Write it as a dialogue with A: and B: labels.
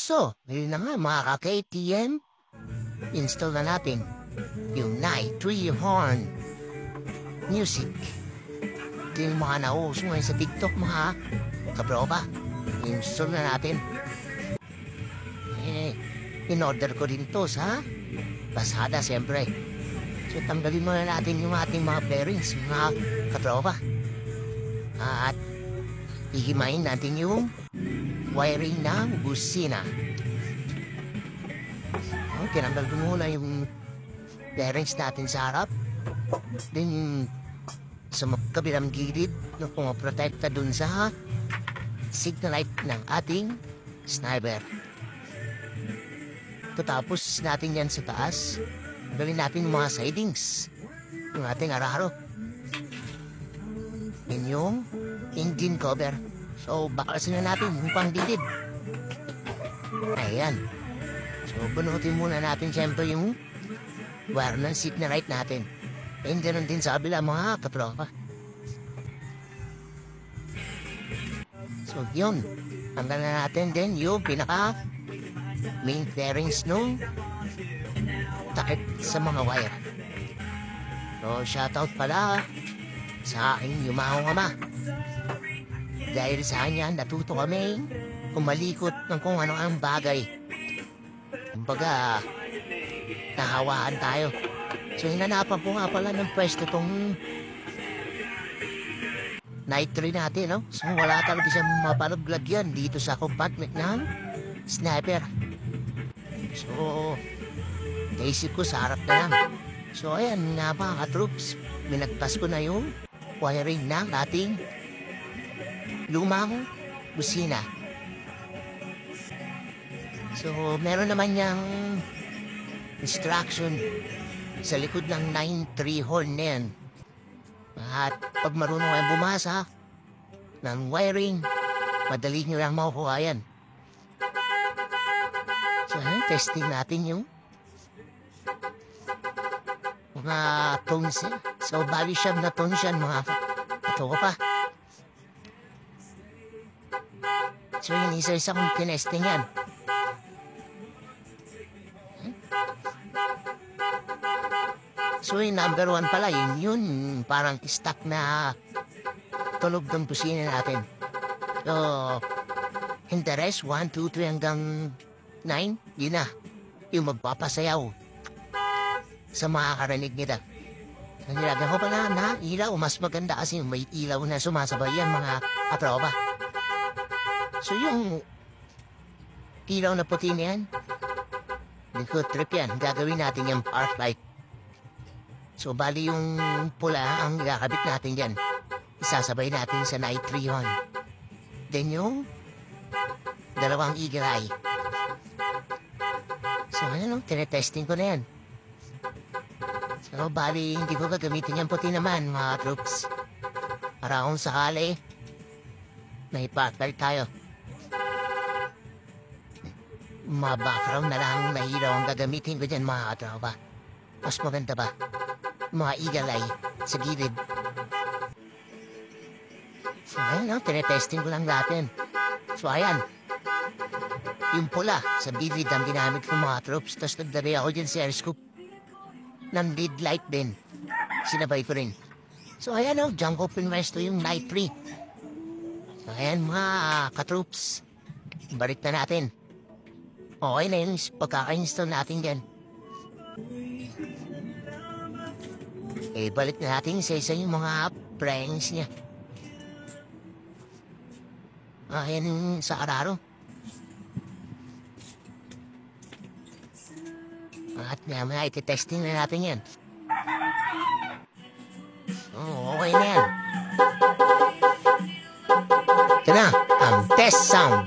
A: So, yun na nga mga ka-KTM. Install na natin yung Night 3 Horn Music. Ito yung mga nauuso ngayon sa TikTok mga kabroba. Install na natin. In-order ko din to sa Lazada siyempre. So tanggalin muna natin yung ating mga bearings mga kabroba. At ihimayin natin yung wiring ng busina. Tinanggal ko muna yung bearings natin sa harap. Then sa kabilang gilid na pumaprotekta dun sa signal light ng ating sniper. Tapos natin yan sa taas. Gawin natin yung mga sidings. Yung ating araro. Yan yung engine cover. So bakasin na natin yung panggilid. Ayan. So bunutin muna natin siyempre yung wire ng signal light natin. And ganoon din sa kabila mga katropa. So yun. Tanggal na natin din yung pinaka main bearings nung takip sa mga wire. So shoutout pala sa aking yumahong ama. Dahil sa kanya natuto kami kumalikot ng kung ano ang bagay. Kumbaga nahawaan tayo. So hinanapan ko nga pala ng pwesto tong Night 3 natin, no? So wala talaga siyang mapalaglagyan dito sa compartment ng sniper. So naisip ko sa harap na lang. So ayan nga mga troops, minagpas ko na yung wiring ng ating lumang busina. So meron naman niyang instruction sa likod ng 9-3 horn na yan. At pag marunong kayong bumasa ng wiring, madali nyo lang makukuha yan. So, testing natin yung mga tones. So, bali siyam na tones yan, mga katopa. So, yun, isa-isa kong tinesting yan. So, yung number 1 pala, yun parang stock na tunog ng busina natin. So, in the rest, 1, 2, 3 hanggang 9, yun na. Yung magpapasayaw sa mga karinig nila. So, nilagyan ko pala na ilaw. Mas maganda kasi may ilaw na sumasabay yan, mga katropa. So, yung ilaw na puti na yan, hindi ko trip yan. Gagawin natin yung park light. So, bali yung pula ang kakabit natin dyan. Isasabay natin sa Night 3 horn. Then yung dalawang eagle eye. So, ano, tinetesting ko na yan. So, bali hindi ko gagamitin yung puti naman, mga troops. Para kung sakali, may backlight tayo. Mga background na lang na ilaw ang gagamitin ko dyan, mga katropa. Mas maganda ba? Mga eagle eye sa gilid. So, ayan, tinetesting ko lang natin. So, ayan. Yung pula sa gilid ang ginamit ko mga troops. Tapos nagdari ako dyan sa airscope ng lead light din. Sinabay ko rin. So, ayan, dyan ko pinwesto yung Night 3. So, ayan, mga katroops. Balik na natin. Okay na yun. Pagkaka-install natin dyan. Balik na natin sa isa yung mga pranks niya. Ayan sa araro. At mamaya iti-testing na natin yan. Okay na yan. Ito na ang test sound.